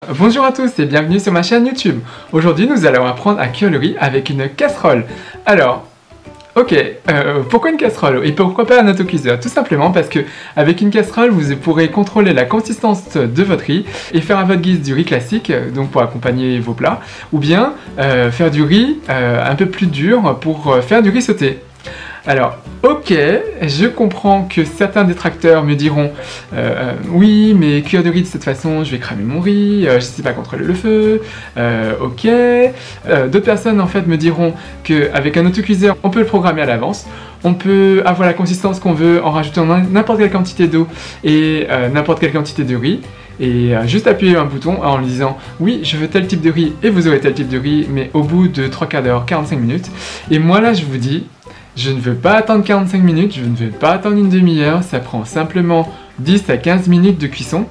Bonjour à tous et bienvenue sur ma chaîne YouTube. Aujourd'hui nous allons apprendre à cuire le riz avec une casserole. Alors, pourquoi une casserole et pourquoi pas un autocuiseur? Tout simplement parce que avec une casserole vous pourrez contrôler la consistance de votre riz et faire à votre guise du riz classique, donc pour accompagner vos plats, ou bien faire du riz un peu plus dur pour faire du riz sauté. Alors, je comprends que certains détracteurs me diront oui, mais cuire du riz de cette façon, je vais cramer mon riz, je sais pas contrôler le feu, D'autres personnes en fait me diront qu'avec un autocuiseur, on peut le programmer à l'avance, on peut avoir la consistance qu'on veut en rajoutant n'importe quelle quantité d'eau et n'importe quelle quantité de riz. Et juste appuyer un bouton en lui disant oui je veux tel type de riz et vous aurez tel type de riz, mais au bout de 3/4 d'heure, 45 minutes. Et moi là je vous dis, je ne veux pas attendre 45 minutes, je ne veux pas attendre une demi-heure, ça prend simplement 10 à 15 minutes de cuisson.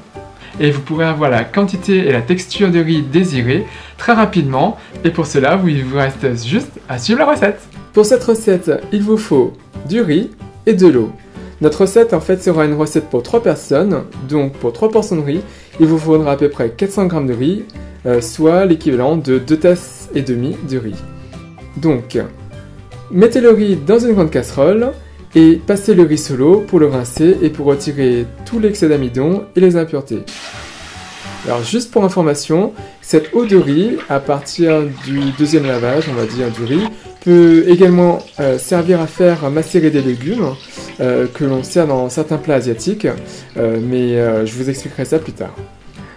Et vous pourrez avoir la quantité et la texture de riz désirée très rapidement. Et pour cela, il vous reste juste à suivre la recette. Pour cette recette, il vous faut du riz et de l'eau. Notre recette en fait sera une recette pour 3 personnes, donc pour 3 portions de riz, il vous faudra à peu près 400 g de riz, soit l'équivalent de 2 tasses et demie de riz. Donc, mettez le riz dans une grande casserole et passez le riz sous l'eau pour le rincer et pour retirer tout l'excès d'amidon et les impuretés. Alors juste pour information, cette eau de riz, à partir du deuxième lavage, on va dire du riz, peut également servir à faire macérer des légumes que l'on sert dans certains plats asiatiques, mais je vous expliquerai ça plus tard.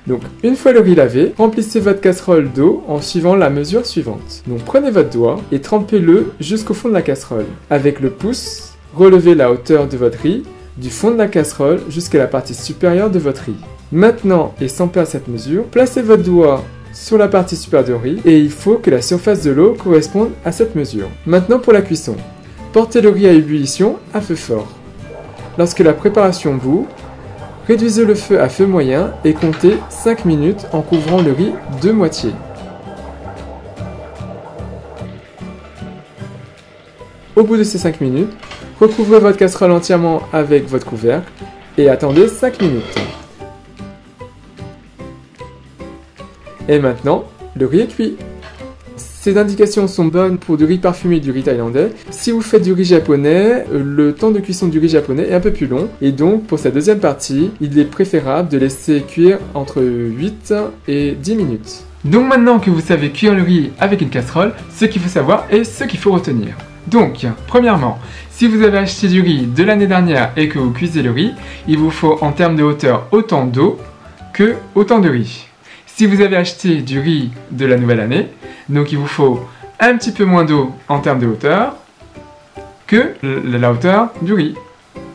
Donc, une fois le riz lavé, remplissez votre casserole d'eau en suivant la mesure suivante. Donc, prenez votre doigt et trempez-le jusqu'au fond de la casserole. Avec le pouce, relevez la hauteur de votre riz du fond de la casserole jusqu'à la partie supérieure de votre riz. Maintenant, et sans perdre cette mesure, placez votre doigt sur la partie supérieure du riz et il faut que la surface de l'eau corresponde à cette mesure. Maintenant pour la cuisson. Portez le riz à ébullition à feu fort. Lorsque la préparation bout, réduisez le feu à feu moyen et comptez 5 minutes en couvrant le riz de moitié. Au bout de ces 5 minutes, recouvrez votre casserole entièrement avec votre couvercle et attendez 5 minutes. Et maintenant, le riz est cuit. Ces indications sont bonnes pour du riz parfumé et du riz thaïlandais. Si vous faites du riz japonais, le temps de cuisson du riz japonais est un peu plus long. Et donc, pour cette deuxième partie, il est préférable de laisser cuire entre 8 et 10 minutes. Donc maintenant que vous savez cuire le riz avec une casserole, ce qu'il faut savoir et ce qu'il faut retenir. Donc, premièrement, si vous avez acheté du riz de l'année dernière et que vous cuisez le riz, il vous faut en termes de hauteur autant d'eau que autant de riz. Si vous avez acheté du riz de la nouvelle année, donc il vous faut un petit peu moins d'eau en termes de hauteur que la hauteur du riz.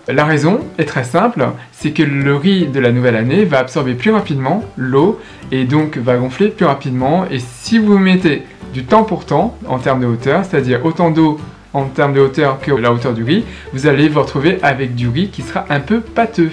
La raison est très simple, c'est que le riz de la nouvelle année va absorber plus rapidement l'eau et donc va gonfler plus rapidement. Et si vous mettez du temps pour temps en termes de hauteur, c'est-à-dire autant d'eau en termes de hauteur que la hauteur du riz, vous allez vous retrouver avec du riz qui sera un peu pâteux.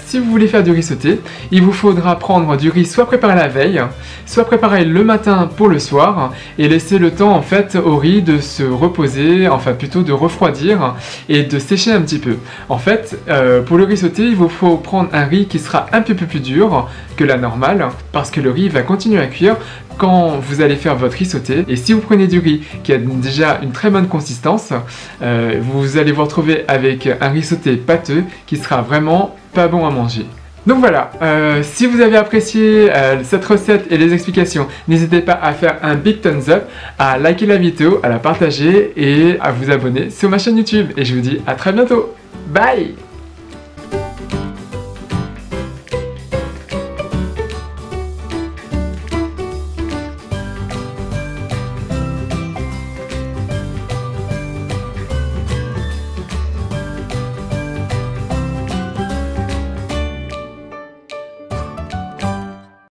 Si vous voulez faire du riz sauté, il vous faudra prendre du riz soit préparé la veille, soit préparé le matin pour le soir et laisser le temps en fait au riz de se reposer, enfin plutôt de refroidir et de sécher un petit peu. En fait, pour le riz sauté, il vous faut prendre un riz qui sera un peu plus dur que la normale parce que le riz va continuer à cuire quand vous allez faire votre riz sauté. Et si vous prenez du riz qui a déjà une très bonne consistance, vous allez vous retrouver avec un riz sauté pâteux qui sera vraiment pas bon à manger. Donc voilà, si vous avez apprécié cette recette et les explications, n'hésitez pas à faire un big thumbs up, à liker la vidéo, à la partager et à vous abonner sur ma chaîne YouTube. Et je vous dis à très bientôt. Bye!